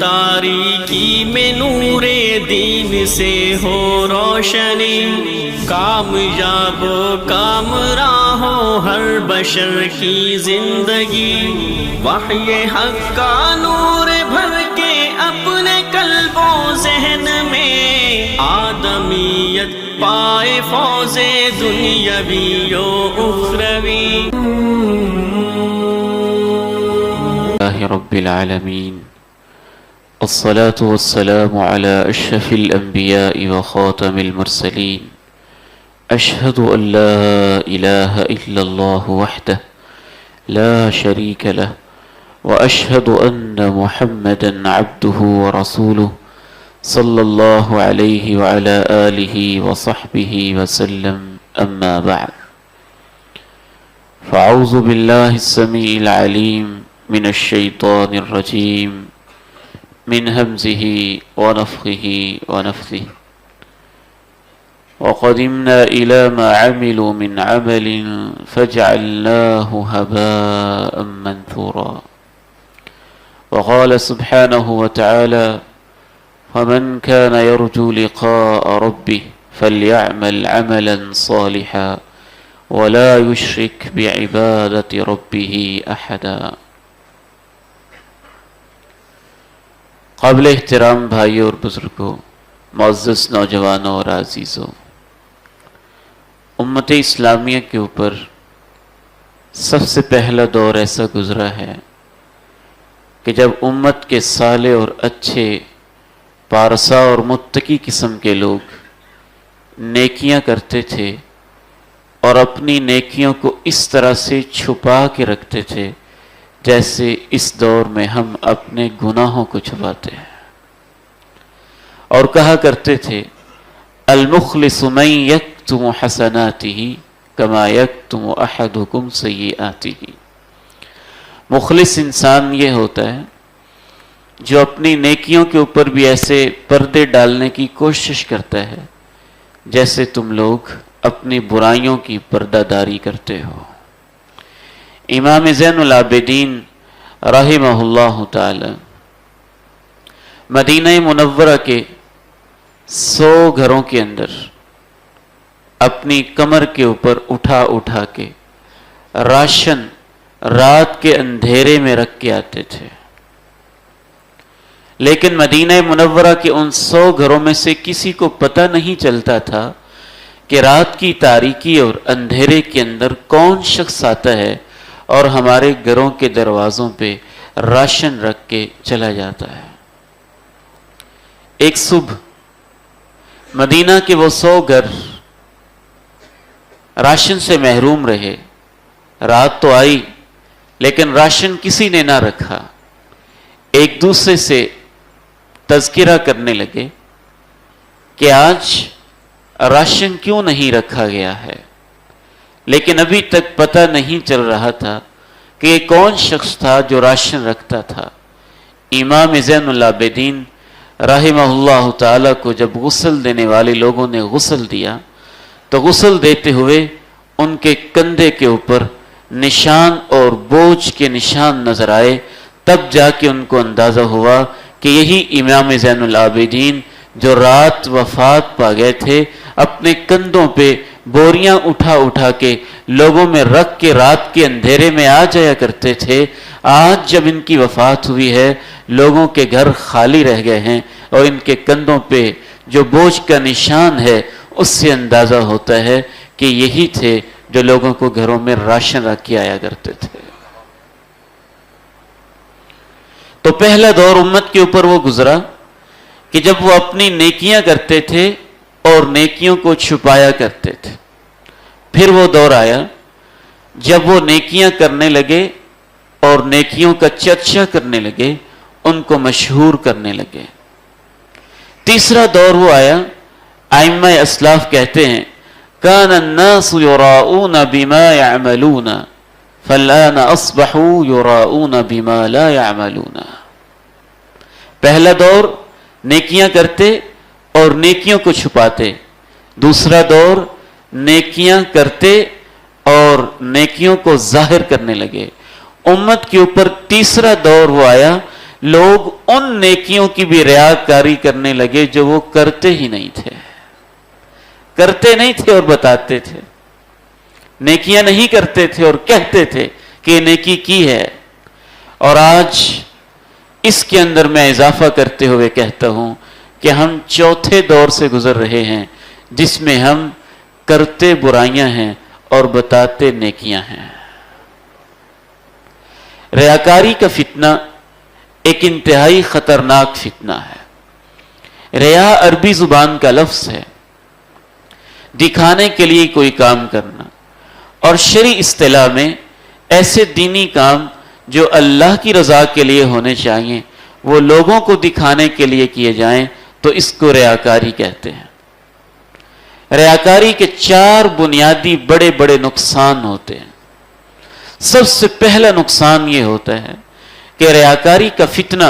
تاریکی میں نور دین سے ہو روشنی، کامیاب و کامراں ہو ہر بشر کی زندگی، وحی حق کا نور بھر کے اپنے قلب و ذہن میں، آدمیت پائے فوز دنیاوی و اخروی۔ رب العالمين، الصلاة والسلام على أشرف الأنبياء وخاتم المرسلين، أشهد أن لا إله إلا الله وحده لا شريك له، وأشهد أن محمدا عبده ورسوله صلى الله عليه وعلى آله وصحبه وسلم، أما بعد، فأعوذ بالله السميع العليم من الشيطان الرجيم، من همزه ونفخه ونفثه، وقدمنا إلى ما عملوا من عمل فجعلناه هباء منثورا، وقال سبحانه وتعالى: فمن كان يرجو لقاء ربه فليعمل عملا صالحا ولا يشرك بعبادة ربه أحدا۔ قابل احترام بھائیوں اور بزرگوں، معزز نوجوانوں اور عزیزوں، امت اسلامیہ کے اوپر سب سے پہلا دور ایسا گزرا ہے کہ جب امت کے صالح اور اچھے، پارسا اور متقی قسم کے لوگ نیکیاں کرتے تھے اور اپنی نیکیوں کو اس طرح سے چھپا کے رکھتے تھے جیسے اس دور میں ہم اپنے گناہوں کو چھپاتے ہیں، اور کہا کرتے تھے: المخلص من یکتم حسناتہ کما یکتم احدکم سیئاتہ۔ مخلص انسان یہ ہوتا ہے جو اپنی نیکیوں کے اوپر بھی ایسے پردے ڈالنے کی کوشش کرتا ہے جیسے تم لوگ اپنی برائیوں کی پردہ داری کرتے ہو۔ امام زین العابدین رحمہ اللہ تعالی مدینہ منورہ کے 100 گھروں کے اندر اپنی کمر کے اوپر اٹھا اٹھا کے راشن رات کے اندھیرے میں رکھ کے آتے تھے، لیکن مدینہ منورہ کے ان 100 گھروں میں سے کسی کو پتہ نہیں چلتا تھا کہ رات کی تاریکی اور اندھیرے کے اندر کون شخص آتا ہے اور ہمارے گھروں کے دروازوں پہ راشن رکھ کے چلا جاتا ہے۔ ایک صبح مدینہ کے وہ 100 گھر راشن سے محروم رہے، رات تو آئی لیکن راشن کسی نے نہ رکھا۔ ایک دوسرے سے تذکرہ کرنے لگے کہ آج راشن کیوں نہیں رکھا گیا ہے، لیکن ابھی تک پتہ نہیں چل رہا تھا کہ یہ کون شخص تھا جو راشن رکھتا تھا۔ امام زین العابدین رحمہ اللہ تعالیٰ کو جب غسل دینے والے لوگوں نے غسل دیا تو غسل دیتے ہوئے ان کے کندھے کے اوپر نشان اور بوجھ کے نشان نظر آئے، تب جا کے ان کو اندازہ ہوا کہ یہی امام زین العابدین جو رات وفات پا گئے تھے، اپنے کندھوں پہ بوریاں اٹھا اٹھا کے لوگوں میں رکھ کے رات کے اندھیرے میں آ جایا کرتے تھے، آج جب ان کی وفات ہوئی ہے لوگوں کے گھر خالی رہ گئے ہیں اور ان کے کندھوں پہ جو بوجھ کا نشان ہے اس سے اندازہ ہوتا ہے کہ یہی تھے جو لوگوں کو گھروں میں راشن رکھ کے آیا کرتے تھے۔ تو پہلا دور امت کے اوپر وہ گزرا کہ جب وہ اپنی نیکیاں کرتے تھے اور نیکیوں کو چھپایا کرتے تھے۔ پھر وہ دور آیا جب وہ نیکیاں کرنے لگے اور نیکیوں کا چرچا کرنے لگے، ان کو مشہور کرنے لگے۔ تیسرا دور وہ آیا، ائمہ اسلاف کہتے ہیں: کان الناس یراؤون بما یعملون فالآن اصبحوا یراؤون بما لا یعملون۔ پہلا دور نیکیاں کرتے اور نیکیوں کو چھپاتے، دوسرا دور نیکیاں کرتے اور نیکیوں کو ظاہر کرنے لگے۔ امت کے اوپر تیسرا دور وہ آیا لوگ ان نیکیوں کی بھی ریاکاری کرنے لگے جو وہ کرتے ہی نہیں تھے، کرتے نہیں تھے اور بتاتے تھے، نیکیاں نہیں کرتے تھے اور کہتے تھے کہ یہ نیکی کی ہے۔ اور آج اس کے اندر میں اضافہ کرتے ہوئے کہتا ہوں کہ ہم چوتھے دور سے گزر رہے ہیں جس میں ہم کرتے برائیاں ہیں اور بتاتے نیکیاں ہیں۔ ریاکاری کا فتنہ ایک انتہائی خطرناک فتنہ ہے۔ ریا عربی زبان کا لفظ ہے، دکھانے کے لیے کوئی کام کرنا، اور شرعی اصطلاح میں ایسے دینی کام جو اللہ کی رضا کے لیے ہونے چاہیے وہ لوگوں کو دکھانے کے لیے کیے جائیں تو اس کو ریاکاری کہتے ہیں۔ ریاکاری کے 4 بنیادی بڑے بڑے نقصان ہوتے ہیں۔ سب سے پہلا نقصان یہ ہوتا ہے کہ ریاکاری کا فتنہ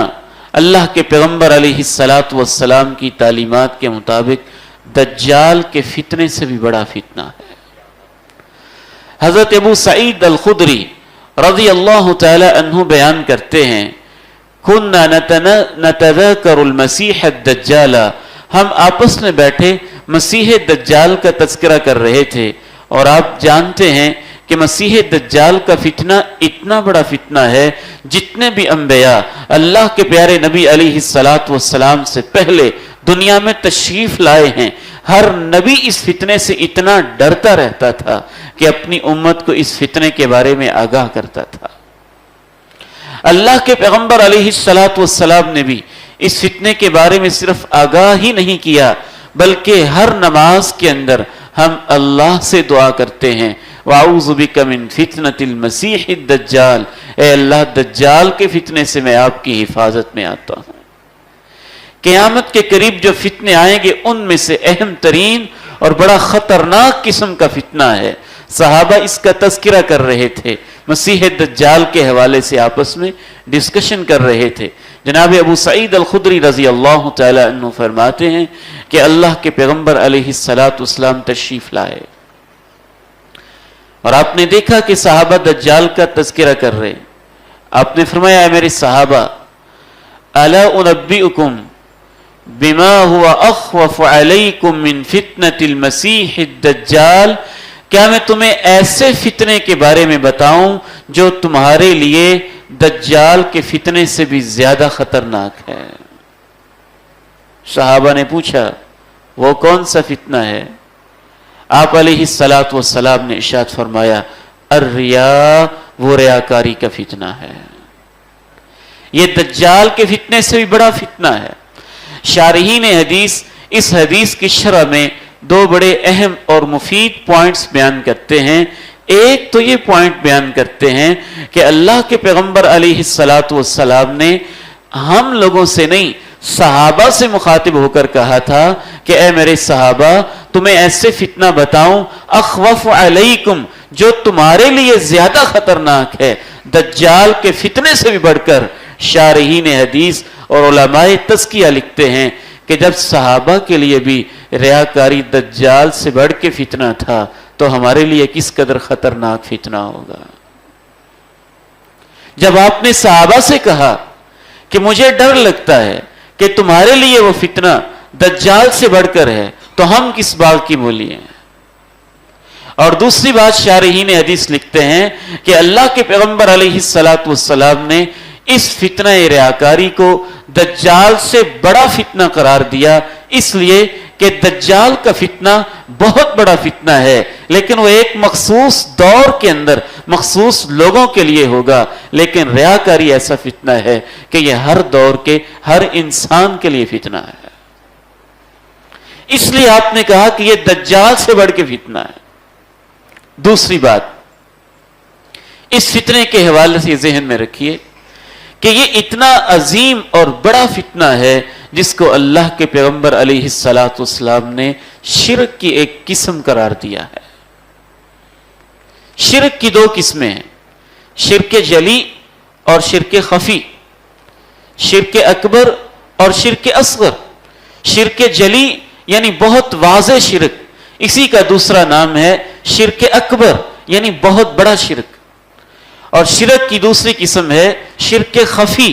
اللہ کے پیغمبر علیہ السلام کی تعلیمات کے مطابق دجال کے فتنے سے بھی بڑا فتنہ ہے۔ حضرت ابو سعید الخدری رضی اللہ تعالی عنہ بیان کرتے ہیں، كنا نتذاکر المسیح الدجال، ہم آپس میں بیٹھے مسیح دجال کا تذکرہ کر رہے تھے، اور آپ جانتے ہیں کہ مسیح دجال کا فتنہ اتنا بڑا فتنہ ہے، جتنے بھی انبیاء اللہ کے پیارے نبی علیہ السلام سے پہلے دنیا میں تشریف لائے ہیں، ہر نبی اس فتنے سے اتنا ڈرتا رہتا تھا کہ اپنی امت کو اس فتنے کے بارے میں آگاہ کرتا تھا۔ اللہ کے پیغمبر علیہ السلام نے بھی اس فتنے کے بارے میں صرف آگاہ ہی نہیں کیا، بلکہ ہر نماز کے اندر ہم اللہ سے دعا کرتے ہیں، وَأَعُوذُ بِكَ مِن فِتْنَةِ الْمَسِيحِ الدَّجَّالِ، اے اللہ دجال کے فتنے سے میں آپ کی حفاظت میں آتا ہوں۔ قیامت کے قریب جو فتنے آئیں گے ان میں سے اہم ترین اور بڑا خطرناک قسم کا فتنہ ہے۔ صحابہ اس کا تذکرہ کر رہے تھے، مسیح دجال کے حوالے سے آپس میں ڈسکشن کر رہے تھے۔ جناب ابو سعید الخدری رضی اللہ تعالی عنہ فرماتے ہیں کہ اللہ کے پیغمبر علیہ السلام تشریف لائے، اور آپ نے دیکھا کہ صحابہ دجال کا تذکرہ کر رہے، آپ نے فرمایا، اے میرے صحابہ، الا انبئکم بما هو اخوف علیکم من فتنة المسیح الدجال، کیا میں تمہیں ایسے فتنے کے بارے میں بتاؤں جو تمہارے لیے دجال کے فتنے سے بھی زیادہ خطرناک ہے؟ صحابہ نے پوچھا وہ کون سا فتنہ ہے؟ آپ علیہ السلام نے ارشاد فرمایا، الریا، وہ ریاکاری کا فتنہ ہے۔ یہ دجال کے فتنے سے بھی بڑا فتنہ ہے۔ شارحین حدیث اس حدیث کی شرح میں 2 بڑے اہم اور مفید پوائنٹس بیان کرتے ہیں۔ ایک تو یہ پوائنٹ بیان کرتے ہیں کہ اللہ کے پیغمبر علیہ السلام نے ہم لوگوں سے نہیں، صحابہ سے مخاطب ہو کر کہا تھا کہ اے میرے صحابہ، تمہیں ایسے فتنہ بتاؤں اخوف علیکم، جو تمہارے لیے زیادہ خطرناک ہے دجال کے فتنے سے بھی بڑھ کر۔ شارحین حدیث اور علماء تزکیہ لکھتے ہیں کہ جب صحابہ کے لیے بھی ریاکاری دجال سے بڑھ کے فتنہ تھا تو ہمارے لیے کس قدر خطرناک فتنہ ہوگا۔ جب آپ نے صحابہ سے کہا کہ مجھے ڈر لگتا ہے کہ تمہارے لیے وہ فتنہ دجال سے بڑھ کر ہے، تو ہم کس بات کی بولی ہیں؟ اور دوسری بات شارحین حدیث لکھتے ہیں کہ اللہ کے پیغمبر علیہ السلام نے اس فتنہ ریاکاری کو دجال سے بڑا فتنہ قرار دیا، اس لیے کہ دجال کا فتنہ بہت بڑا فتنہ ہے، لیکن وہ ایک مخصوص دور کے اندر مخصوص لوگوں کے لیے ہوگا، لیکن ریاکاری ایسا فتنہ ہے کہ یہ ہر دور کے ہر انسان کے لیے فتنہ ہے۔ اس لیے آپ نے کہا کہ یہ دجال سے بڑھ کے فتنہ ہے۔ دوسری بات، اس فتنے کے حوالے سے ذہن میں رکھیے کہ یہ اتنا عظیم اور بڑا فتنہ ہے جس کو اللہ کے پیغمبر علیہ السلام نے شرک کی ایک قسم قرار دیا ہے۔ شرک کی 2 قسمیں ہیں، شرک جلی اور شرک خفی، شرک اکبر اور شرک اصغر۔ شرک جلی یعنی بہت واضح شرک، اسی کا دوسرا نام ہے شرک اکبر یعنی بہت بڑا شرک، اور شرک کی دوسری قسم ہے شرک خفی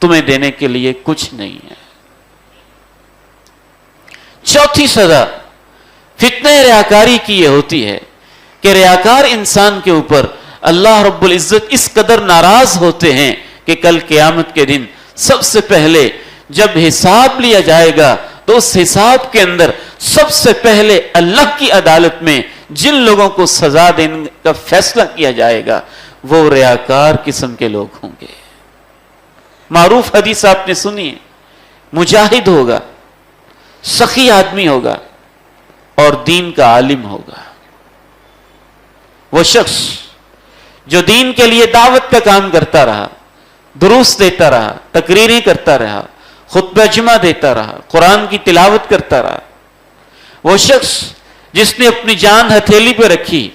تمہیں دینے کے لیے کچھ نہیں ہے۔ چوتھی سزا فتنہ ریاکاری کی یہ ہوتی ہے کہ ریاکار انسان کے اوپر اللہ رب العزت اس قدر ناراض ہوتے ہیں کہ کل قیامت کے دن سب سے پہلے جب حساب لیا جائے گا تو اس حساب کے اندر سب سے پہلے اللہ کی عدالت میں جن لوگوں کو سزا دینے کا فیصلہ کیا جائے گا وہ ریاکار قسم کے لوگ ہوں گے۔ معروف حدیث آپ نے سنی ہے، مجاہد ہوگا، سخی آدمی ہوگا اور دین کا عالم ہوگا۔ وہ شخص جو دین کے لیے دعوت کا کام کرتا رہا، دروس دیتا رہا، تقریریں کرتا رہا، خطبہ جمعہ دیتا رہا، قرآن کی تلاوت کرتا رہا، وہ شخص جس نے اپنی جان ہتھیلی پہ رکھی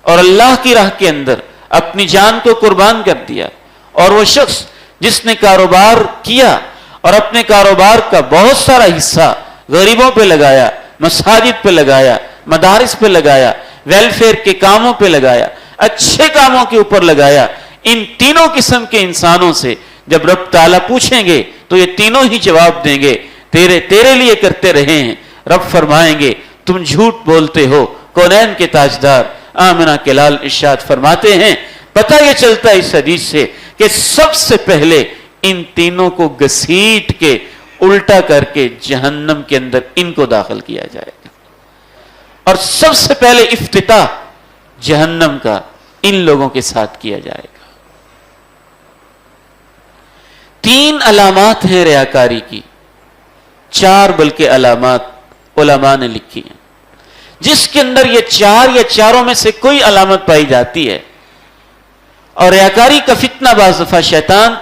اور اللہ کی راہ کے اندر اپنی جان کو قربان کر دیا، اور وہ شخص جس نے کاروبار کیا اور اپنے کاروبار کا بہت سارا حصہ غریبوں پہ لگایا، مساجد پہ لگایا، مدارس پہ لگایا، ویلفیئر کے کاموں پہ لگایا، اچھے کاموں کے اوپر لگایا، ان تینوں قسم کے انسانوں سے جب رب تعالیٰ پوچھیں گے تو یہ تینوں ہی جواب دیں گے تیرے لیے کرتے رہے ہیں۔ رب فرمائیں گے تم جھوٹ بولتے ہو۔ کونین کے تاجدار آمنہ کے لال ارشاد فرماتے ہیں پتہ یہ چلتا ہے اس حدیث سے کہ سب سے پہلے ان تینوں کو گھسیٹ کے الٹا کر کے جہنم کے اندر ان کو داخل کیا جائے گا، اور سب سے پہلے افتتاح جہنم کا ان لوگوں کے ساتھ کیا جائے گا۔ تین علامات ہیں ریاکاری کی، چار بلکہ علامات علماء نے لکھی ہیں، جس کے اندر یہ چار یا چاروں میں سے کوئی علامت پائی جاتی ہے، اور ریاکاری کا فتنہ بعض دفعہ شیطان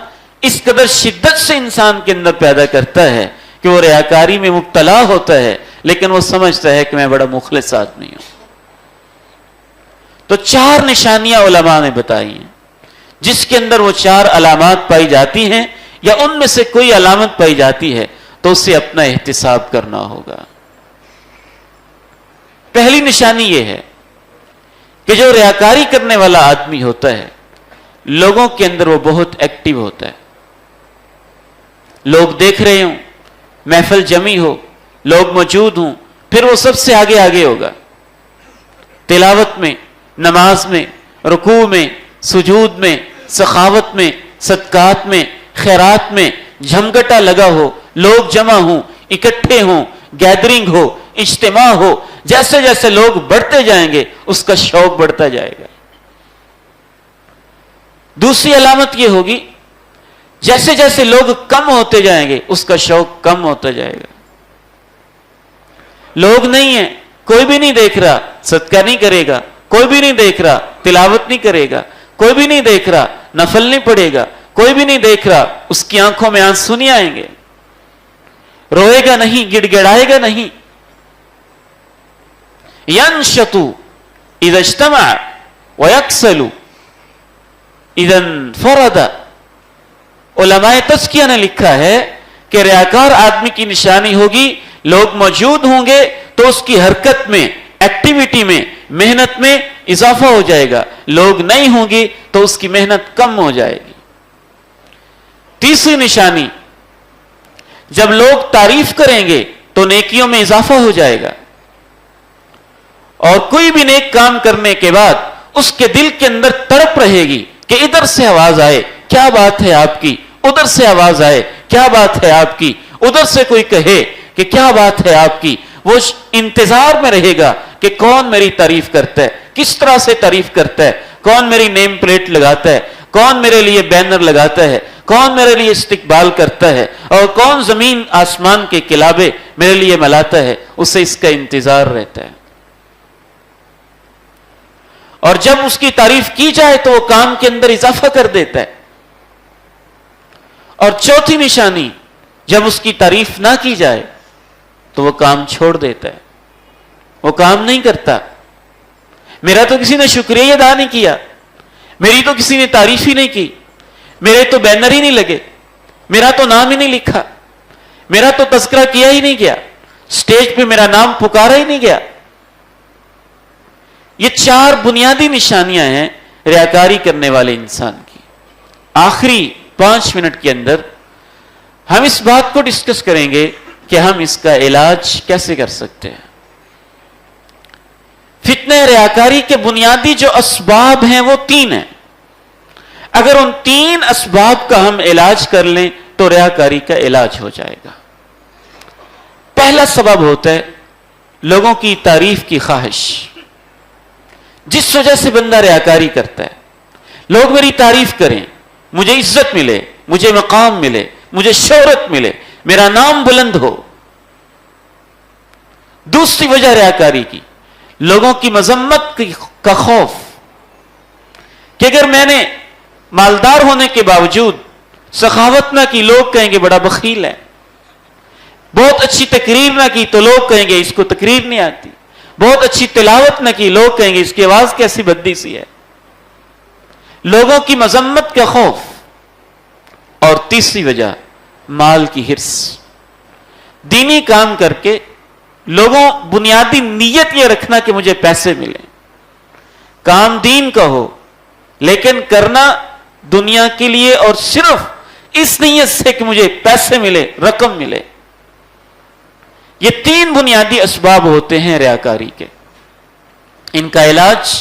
اس قدر شدت سے انسان کے اندر پیدا کرتا ہے کہ وہ ریاکاری میں مبتلا ہوتا ہے، لیکن وہ سمجھتا ہے کہ میں بڑا مخلص آدمی ہوں۔ تو چار نشانیاں علماء نے بتائی ہیں، جس کے اندر وہ چار علامات پائی جاتی ہیں یا ان میں سے کوئی علامت پائی جاتی ہے تو اسے اپنا احتساب کرنا ہوگا۔ پہلی نشانی یہ ہے کہ جو ریاکاری کرنے والا آدمی ہوتا ہے لوگوں کے اندر وہ بہت ایکٹیو ہوتا ہے، لوگ دیکھ رہے ہوں، محفل جمی ہو، لوگ موجود ہوں، پھر وہ سب سے آگے آگے ہوگا، تلاوت میں، نماز میں، رکوع میں، سجود میں، سخاوت میں، صدقات میں، خیرات میں جھمگٹا لگا ہو، لوگ جمع ہوں، اکٹھے ہوں، گیدرنگ ہو، اجتماع ہو، جیسے جیسے لوگ بڑھتے جائیں گے اس کا شوق بڑھتا جائے گا۔ دوسری علامت یہ ہوگی جیسے جیسے لوگ کم ہوتے جائیں گے اس کا شوق کم ہوتا جائے گا۔ لوگ نہیں ہیں، کوئی بھی نہیں دیکھ رہا، صدقہ نہیں کرے گا، کوئی بھی نہیں دیکھ رہا، تلاوت نہیں کرے گا، کوئی بھی نہیں دیکھ رہا، نفل نہیں پڑھے گا، کوئی بھی نہیں دیکھ رہا، اس کی آنکھوں میں آنسو نہیں آئیں گے، روئے گا نہیں، گڑ گڑائے گا نہیں۔ ینشط اذا اجتمع ویکسل اذا انفرد۔ علماء تزکیہ نے لکھا ہے کہ ریاکار آدمی کی نشانی ہوگی لوگ موجود ہوں گے تو اس کی حرکت میں، ایکٹیویٹی میں، محنت میں اضافہ ہو جائے گا، لوگ نہیں ہوں گی تو اس کی محنت کم ہو جائے گی۔ تیسری نشانی جب لوگ تعریف کریں گے تو نیکیوں میں اضافہ ہو جائے گا، اور کوئی بھی نیک کام کرنے کے بعد اس کے دل کے اندر تڑپ رہے گی کہ ادھر سے آواز آئے کیا بات ہے آپ کی، ادھر سے آواز آئے کیا بات ہے آپ کی، ادھر سے کوئی کہے کہ کیا بات ہے آپ کی، وہ انتظار میں رہے گا کہ کون میری تعریف کرتا ہے، کس طرح سے تعریف کرتا ہے، کون میری نیم پلیٹ لگاتا ہے، کون میرے لیے بینر لگاتا ہے، کون میرے لیے استقبال کرتا ہے، اور کون زمین آسمان کے کلابے میرے لیے ملاتا ہے، اسے اس کا انتظار رہتا ہے۔ اور جب اس کی تعریف کی جائے تو وہ کام کے اندر اضافہ کر دیتا ہے۔ اور چوتھی نشانی جب اس کی تعریف نہ کی جائے تو وہ کام چھوڑ دیتا ہے، وہ کام نہیں کرتا۔ میرا تو کسی نے شکریہ ہی ادا نہیں کیا، میری تو کسی نے تعریف ہی نہیں کی، میرے تو بینر ہی نہیں لگے، میرا تو نام ہی نہیں لکھا، میرا تو تذکرہ کیا ہی نہیں گیا، سٹیج پہ میرا نام پکارا ہی نہیں گیا۔ یہ چار بنیادی نشانیاں ہیں ریاکاری کرنے والے انسان کی۔ آخری 5 منٹ کے اندر ہم اس بات کو ڈسکس کریں گے کہ ہم اس کا علاج کیسے کر سکتے ہیں. فتنہ ریاکاری کے بنیادی جو اسباب ہیں وہ 3 ہیں. اگر ان 3 اسباب کا ہم علاج کر لیں تو ریاکاری کا علاج ہو جائے گا. پہلا سبب ہوتا ہے لوگوں کی تعریف کی خواہش. جس وجہ سے بندہ ریاکاری کرتا ہے، لوگ میری تعریف کریں، مجھے عزت ملے، مجھے مقام ملے، مجھے شہرت ملے، میرا نام بلند ہو. دوسری وجہ ریاکاری کی لوگوں کی مذمت کا خوف کہ اگر میں نے مالدار ہونے کے باوجود سخاوت نہ کی، لوگ کہیں گے بڑا بخیل ہے. بہت اچھی تقریر نہ کی تو لوگ کہیں گے اس کو تقریر نہیں آتی. بہت اچھی تلاوت نہ کی، لوگ کہیں گے اس کی آواز کیسی بدی سی ہے. لوگوں کی مذمت کا خوف. اور تیسری وجہ مال کی حرص. دینی کام کر کے لوگوں بنیادی نیت یہ رکھنا کہ مجھے پیسے ملیں. کام دین کا ہو لیکن کرنا دنیا کے لیے اور صرف اس نیت سے کہ مجھے پیسے ملے، رقم ملے. یہ 3 بنیادی اسباب ہوتے ہیں ریاکاری کے. ان کا علاج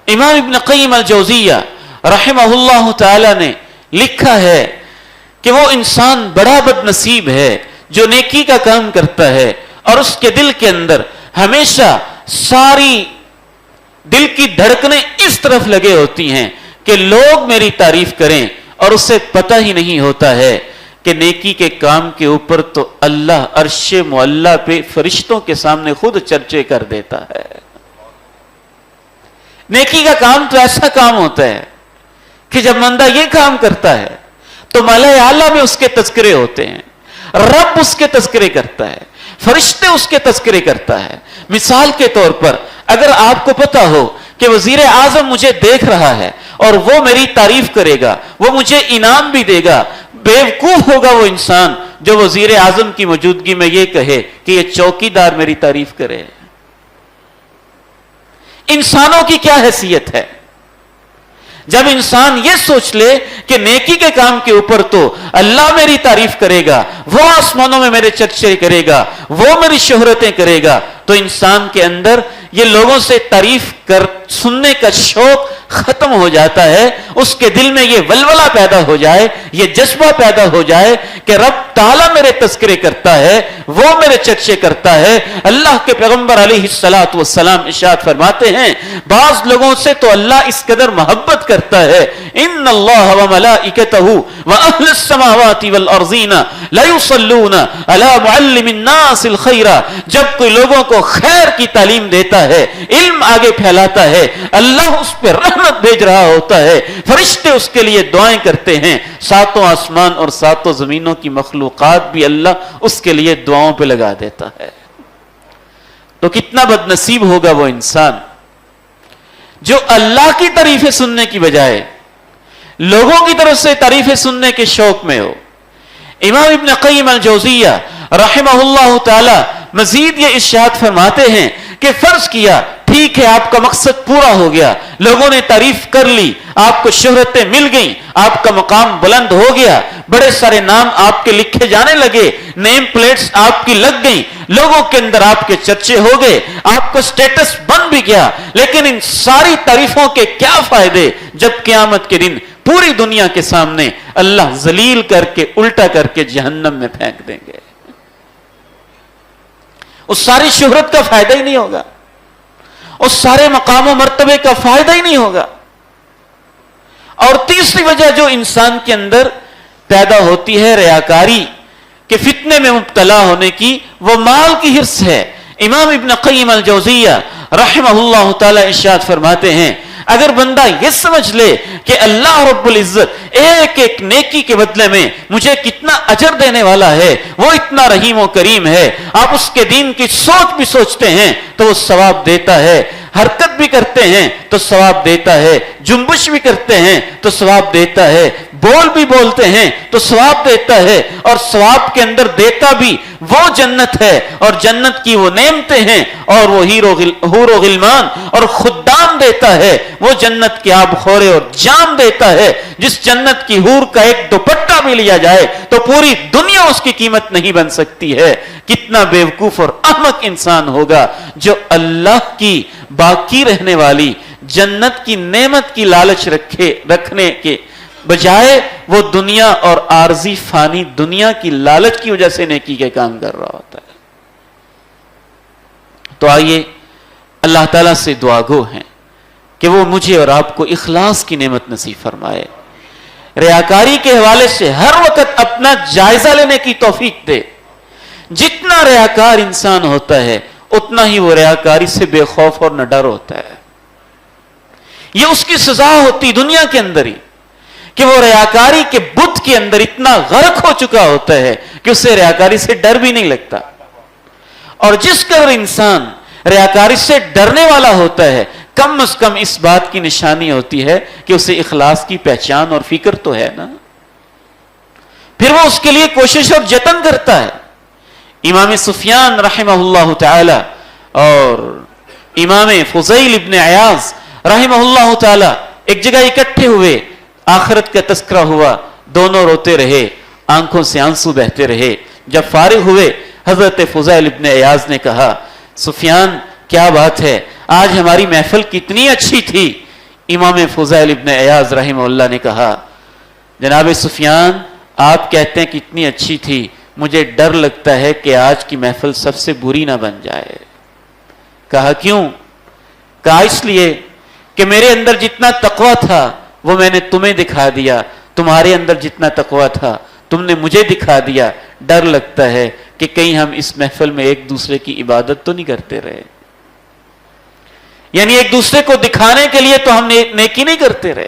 امام ابن قیم الجوزیہ رحمہ اللہ تعالی نے لکھا ہے کہ وہ انسان بڑا بد نصیب ہے جو نیکی کا کام کرتا ہے اور اس کے دل کے اندر ہمیشہ ساری دل کی دھڑکنیں اس طرف لگے ہوتی ہیں کہ لوگ میری تعریف کریں، اور اسے پتہ ہی نہیں ہوتا ہے کہ نیکی کے کام کے اوپر تو اللہ عرش معلی پہ فرشتوں کے سامنے خود چرچے کر دیتا ہے. نیکی کا کام تو ایسا کام ہوتا ہے کہ جب بندہ یہ کام کرتا ہے تو ملائے اعلیٰ میں اس کے تذکرے ہوتے ہیں، رب اس کے تذکرے کرتا ہے، فرشتے اس کے تذکرے کرتا ہے. مثال کے طور پر اگر آپ کو پتا ہو کہ وزیر اعظم مجھے دیکھ رہا ہے اور وہ میری تعریف کرے گا، وہ مجھے انعام بھی دے گا، بیوقوف ہوگا وہ انسان جو وزیر اعظم کی موجودگی میں یہ کہے کہ یہ چوکیدار میری تعریف کرے. انسانوں کی کیا حیثیت ہے جب انسان یہ سوچ لے کہ نیکی کے کام کے اوپر تو اللہ میری تعریف کرے گا، وہ آسمانوں میں میرے چرچے کرے گا، وہ میری شہرتیں کرے گا، تو انسان کے اندر یہ لوگوں سے تعریف سننے کا شوق ختم ہو جاتا ہے. اس کے دل میں یہ ولولہ پیدا ہو جائے، یہ جذبہ پیدا ہو جائے کہ رب تعالیٰ میرے تذکرے کرتا ہے، وہ میرے چرچے کرتا ہے. اللہ کے پیغمبر علیہ الصلوۃ والسلام ارشاد فرماتے ہیں بعض لوگوں سے تو اللہ اس قدر محبت کرتا ہے، ان اللہ وملائکتہ واہل السماوات والارضین لا یصلون علی معلم الناس الخیر. جب کوئی لوگوں کو خیر کی تعلیم دیتا ہے، علم آگے پھیلاتا ہے، اللہ اس پہ رحمت بھیج رہا ہوتا ہے، فرشتے اس کے لیے دعائیں کرتے ہیں، 7 آسمان اور 7 زمینوں کی مخلوقات بھی اللہ اس کے لیے دعاؤں پہ لگا دیتا ہے. تو کتنا بد نصیب ہوگا وہ انسان جو اللہ کی تعریفیں سننے کی بجائے لوگوں کی طرف سے تعریفیں سننے کے شوق میں ہو. امام ابن قیم الجوزیہ رحمہ اللہ تعالی مزید یہ ارشاد فرماتے ہیں کہ فرض کیا ٹھیک ہے آپ کا مقصد پورا ہو گیا، لوگوں نے تعریف کر لی، آپ کو شہرتیں مل گئیں، آپ کا مقام بلند ہو گیا، بڑے سارے نام آپ کے لکھے جانے لگے، نیم پلیٹس آپ کی لگ گئیں، لوگوں کے اندر آپ کے چرچے ہو گئے، آپ کا سٹیٹس بن بھی گیا. لیکن ان ساری تعریفوں کے کیا فائدے جب قیامت کے دن پوری دنیا کے سامنے اللہ ذلیل کر کے الٹا کر کے جہنم میں پھینک دیں گے. اس ساری شہرت کا فائدہ ہی نہیں ہوگا، اس سارے مقام و مرتبے کا فائدہ ہی نہیں ہوگا. اور تیسری وجہ جو انسان کے اندر پیدا ہوتی ہے ریاکاری کے فتنے میں مبتلا ہونے کی، وہ مال کی حرص ہے. امام ابن قیم الجوزیہ رحمہ اللہ تعالی ارشاد فرماتے ہیں اگر بندہ یہ سمجھ لے کہ اللہ رب العزت ایک ایک نیکی کے بدلے میں مجھے کتنا اجر دینے والا ہے، وہ اتنا رحیم و کریم ہے، آپ اس کے دین کی سوچ بھی سوچتے ہیں تو وہ ثواب دیتا ہے، حرکت بھی کرتے ہیں تو ثواب دیتا ہے، جنبش بھی کرتے ہیں تو ثواب دیتا ہے، بول بھی بولتے ہیں تو ثواب دیتا ہے، اور ثواب کے اندر دیتا بھی وہ جنت ہے اور جنت کی وہ نعمتیں ہیں اور وہ حور و غلمان اور خدام دیتا ہے، وہ جنت کے آب خورے اور جام دیتا ہے جس جنت کی حور کا ایک دوپٹہ بھی لیا جائے تو پوری دنیا اس کی قیمت نہیں بن سکتی ہے. کتنا بیوقوف اور احمق انسان ہوگا جو اللہ کی باقی رہنے والی جنت کی نعمت کی لالچ رکھنے کے بجائے وہ دنیا اور عارضی فانی دنیا کی لالچ کی وجہ سے نیکی کے کام کر رہا ہوتا ہے. تو آئیے اللہ تعالیٰ سے دعا گو ہیں کہ وہ مجھے اور آپ کو اخلاص کی نعمت نصیب فرمائے. ریاکاری کے حوالے سے ہر وقت اپنا جائزہ لینے کی توفیق دے. جتنا ریاکار انسان ہوتا ہے اتنا ہی وہ ریاکاری سے بے خوف اور نہ ڈر ہوتا ہے. یہ اس کی سزا ہوتی دنیا کے اندر ہی کہ وہ ریاکاری کے بت کے اندر اتنا غرق ہو چکا ہوتا ہے کہ اسے ریاکاری سے ڈر بھی نہیں لگتا. اور جس قدر انسان ریاکاری سے ڈرنے والا ہوتا ہے کم از کم اس بات کی نشانی ہوتی ہے کہ اسے اخلاص کی پہچان اور فکر تو ہے نا. پھر وہ اس کے لیے کوشش اور جتن کرتا ہے. امام سفیان رحمہ اللہ تعالی اور امام فضیل ابن عیاض رحمہ اللہ تعالی ایک جگہ اکٹھے ہوئے. آخرت کا تذکرہ ہوا, دونوں روتے رہے, آنکھوں سے آنسو بہتے رہے. جب فارغ ہوئے حضرت فضیل ابن عیاض نے کہا, سفیان کیا بات ہے, آج ہماری محفل کتنی اچھی تھی. امام فضیل ابن عیاض رحمہ اللہ نے کہا, جناب سفیان آپ کہتے ہیں کتنی اچھی تھی, مجھے ڈر لگتا ہے کہ آج کی محفل سب سے بری نہ بن جائے. کہا کیوں؟ کہا اس لیے کہ میرے اندر جتنا تقویٰ تھا وہ میں نے تمہیں دکھا دیا, تمہارے اندر جتنا تقویٰ تھا تم نے مجھے دکھا دیا. ڈر لگتا ہے کہ کہیں ہم اس محفل میں ایک دوسرے کی عبادت تو نہیں کرتے رہے, یعنی ایک دوسرے کو دکھانے کے لیے تو ہم نیکی نہیں کرتے رہے.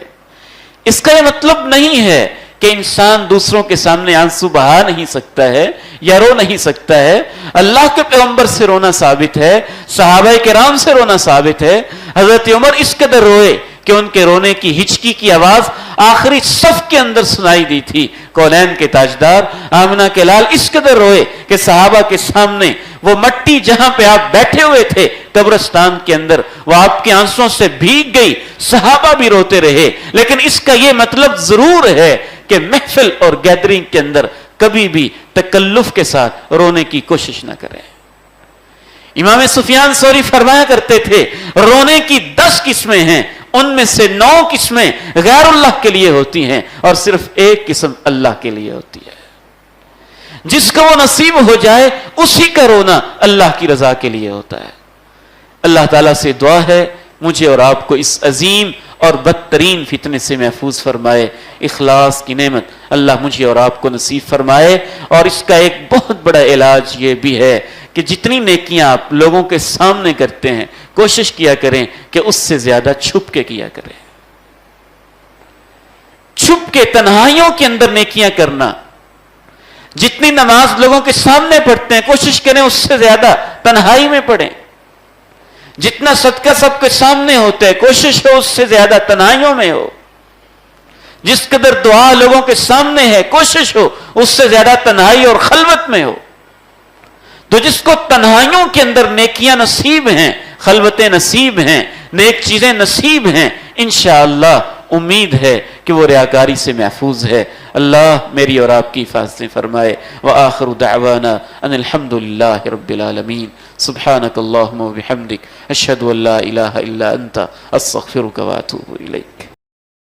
اس کا یہ مطلب نہیں ہے کہ انسان دوسروں کے سامنے آنسو بہا نہیں سکتا ہے یا رو نہیں سکتا ہے. اللہ کے پیغمبر سے رونا ثابت ہے, صحابہ کرام سے رونا ثابت ہے. حضرت عمر اس قدر روئے کہ ان کے رونے کی ہچکی کی آواز آخری صف کے اندر سنائی دی تھی. کونین کے تاجدار آمنہ کے لال اس قدر روئے کہ صحابہ کے سامنے وہ مٹی جہاں پہ آپ بیٹھے ہوئے تھے قبرستان کے اندر وہ آپ کے آنسوں سے بھیگ گئی. صحابہ بھی روتے رہے. لیکن اس کا یہ مطلب ضرور ہے کہ محفل اور گیدرنگ کے اندر کبھی بھی تکلف کے ساتھ رونے کی کوشش نہ کریں. امام سفیان ثوری فرمایا کرتے تھے, رونے کی 10 قسمیں ہیں, ان میں سے 9 قسمیں غیر اللہ کے لیے ہوتی ہیں اور صرف 1 قسم اللہ کے لیے ہوتی ہے. جس کو وہ نصیب ہو جائے اسی کا رونا اللہ کی رضا کے لیے ہوتا ہے. اللہ تعالیٰ سے دعا ہے مجھے اور آپ کو اس عظیم اور بدترین فتنے سے محفوظ فرمائے. اخلاص کی نعمت اللہ مجھے اور آپ کو نصیب فرمائے. اور اس کا ایک بہت بڑا علاج یہ بھی ہے کہ جتنی نیکیاں آپ لوگوں کے سامنے کرتے ہیں کوشش کیا کریں کہ اس سے زیادہ چھپ کے کیا کریں. چھپ کے تنہائیوں کے اندر نیکیاں کرنا. جتنی نماز لوگوں کے سامنے پڑھتے ہیں کوشش کریں اس سے زیادہ تنہائی میں پڑھیں. جتنا صدقہ سب کے سامنے ہوتا ہے کوشش ہو اس سے زیادہ تنہائیوں میں ہو. جس قدر دعا لوگوں کے سامنے ہے کوشش ہو اس سے زیادہ تنہائی اور خلوت میں ہو. تو جس کو تنہائیوں کے اندر نیکیاں نصیب ہیں, خلوتیں نصیب ہیں, نیک چیزیں نصیب ہیں, انشاءاللہ امید ہے کہ وہ ریاکاری سے محفوظ ہے. اللہ میری اور آپ کی حفاظت فرمائے. وآخر دعوانا ان الحمدللہ رب العالمین. سبحانک اللہم و بحمدک اشہد ان لا الہ الا انت استغفرک واتوب الیک.